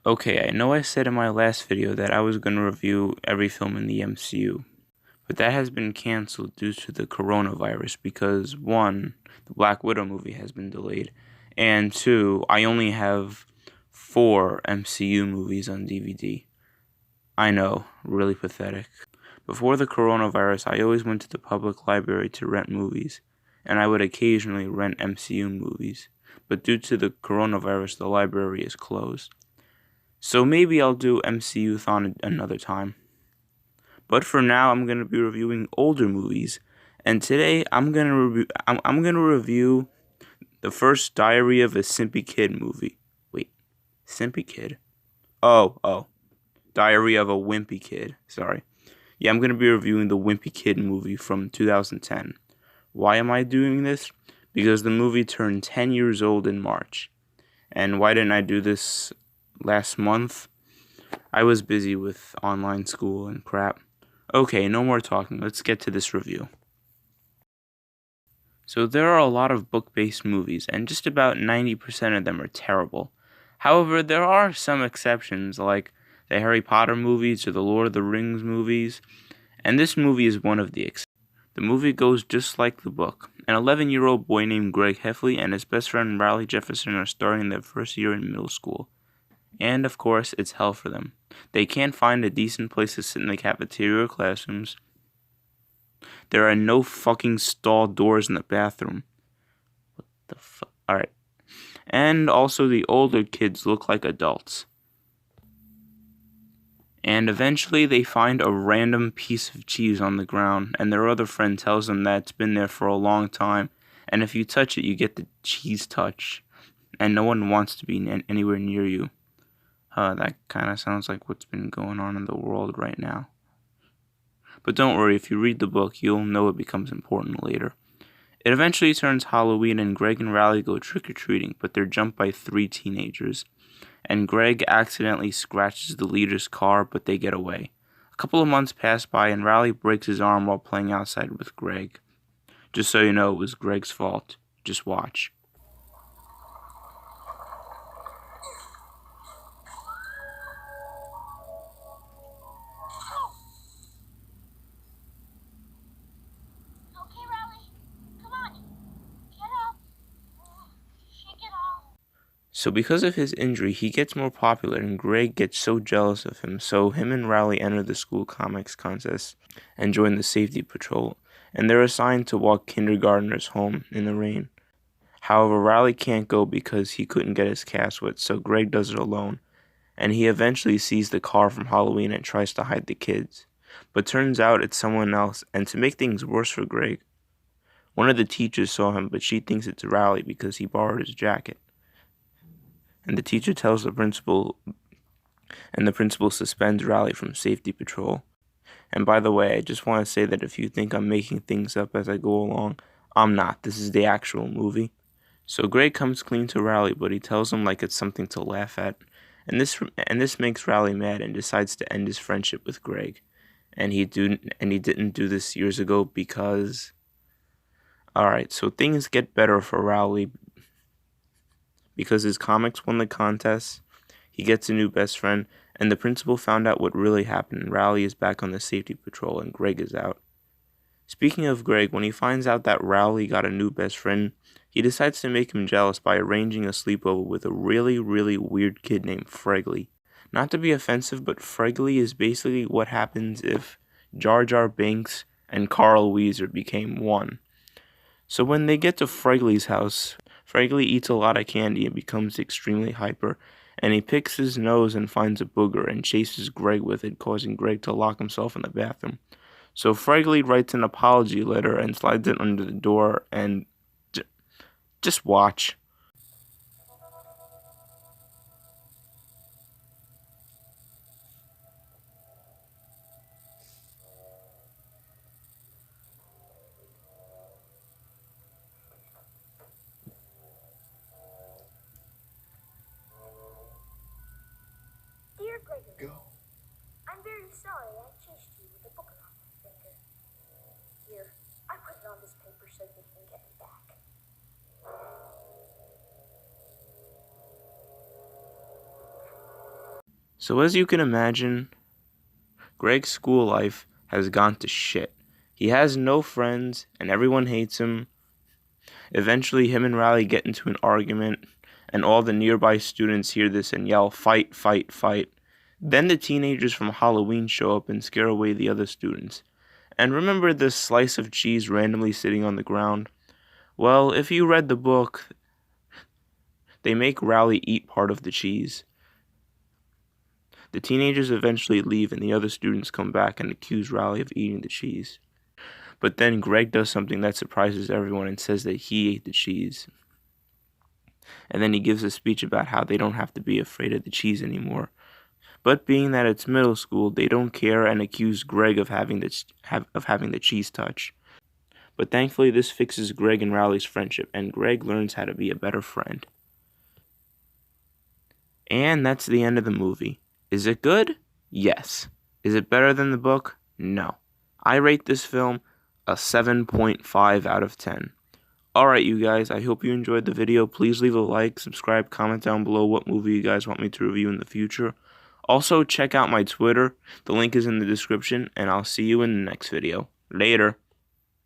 Okay, I know I said in my last video that I was going to review every film in the MCU, but that has been cancelled due to the coronavirus because 1, the Black Widow movie has been delayed, and 2, I only have 4 MCU movies on DVD. I know, really pathetic. Before the coronavirus, I always went to the public library to rent movies, and I would occasionally rent MCU movies, but due to the coronavirus, the library is closed. So maybe I'll do MCU-thon another time. But for now, I'm going to be reviewing older movies. And today, I'm going to review the first Diary of a Simpy Kid movie. Wait, Simpy Kid? Oh. Diary of a Wimpy Kid. Sorry. Yeah, I'm going to be reviewing the Wimpy Kid movie from 2010. Why am I doing this? Because the movie turned 10 years old in March. And why didn't I do this last month? I was busy with online school and crap. Okay, no more talking. Let's get to this review. So there are a lot of book-based movies, and just about 90% of them are terrible. However, there are some exceptions, like the Harry Potter movies or the Lord of the Rings movies, and this movie is one of the exceptions. The movie goes just like the book. An 11-year-old boy named Greg Heffley and his best friend Riley Jefferson are starting their first year in middle school. And, of course, it's hell for them. They can't find a decent place to sit in the cafeteria or classrooms. There are no fucking stall doors in the bathroom. What the fuck? Alright. And also the older kids look like adults. And eventually they find a random piece of cheese on the ground, and their other friend tells them that it's been there for a long time, and if you touch it, you get the cheese touch, and no one wants to be anywhere near you. That kind of sounds like what's been going on in the world right now. But don't worry, if you read the book, you'll know it becomes important later. It eventually turns Halloween, and Greg and Riley go trick-or-treating, but they're jumped by 3 teenagers. And Greg accidentally scratches the leader's car, but they get away. A couple of months pass by, and Riley breaks his arm while playing outside with Greg. Just so you know, it was Greg's fault. Just watch. So because of his injury, he gets more popular, and Greg gets so jealous of him, so him and Riley enter the school comics contest and join the safety patrol, and they're assigned to walk kindergartners home in the rain. However, Riley can't go because he couldn't get his cast wet, so Greg does it alone, and he eventually sees the car from Halloween and tries to hide the kids. But turns out it's someone else, and to make things worse for Greg, one of the teachers saw him, but she thinks it's Riley because he borrowed his jacket. And the teacher tells the principal, and the principal suspends Riley from safety patrol. And by the way, I just want to say that if you think I'm making things up as I go along, I'm not. This is the actual movie. So Greg comes clean to Riley, but he tells him like it's something to laugh at. And this makes Riley mad and decides to end his friendship with Greg. And he didn't do this years ago because... Alright, so things get better for Riley because his comics won the contest, he gets a new best friend, and the principal found out what really happened. Riley is back on the safety patrol, and Greg is out. Speaking of Greg, when he finds out that Riley got a new best friend, he decides to make him jealous by arranging a sleepover with a really, really weird kid named Fregley. Not to be offensive, but Fregley is basically what happens if Jar Jar Binks and Carl Weezer became one. So when they get to Fregley's house, Fregley eats a lot of candy and becomes extremely hyper, and he picks his nose and finds a booger and chases Greg with it, causing Greg to lock himself in the bathroom. So Fregley writes an apology letter and slides it under the door, and just watch. Dear Gregory, go. I'm very sorry I chased you with a book around my finger. Here, I put it on this paper so you can get it back. So as you can imagine, Greg's school life has gone to shit. He has no friends, and everyone hates him. Eventually, him and Riley get into an argument, and all the nearby students hear this and yell, "Fight, fight, fight." Then the teenagers from Halloween show up and scare away the other students. And remember this slice of cheese randomly sitting on the ground? Well, if you read the book, they make Riley eat part of the cheese. The teenagers eventually leave, and the other students come back and accuse Riley of eating the cheese. But then Greg does something that surprises everyone and says that he ate the cheese. And then he gives a speech about how they don't have to be afraid of the cheese anymore. But being that it's middle school, they don't care and accuse Greg of having the cheese touch. But thankfully, this fixes Greg and Riley's friendship, and Greg learns how to be a better friend. And that's the end of the movie. Is it good? Yes. Is it better than the book? No. I rate this film a 7.5 out of 10. Alright, you guys, I hope you enjoyed the video. Please leave a like, subscribe, comment down below what movie you guys want me to review in the future. Also, check out my Twitter. The link is in the description, and I'll see you in the next video. Later.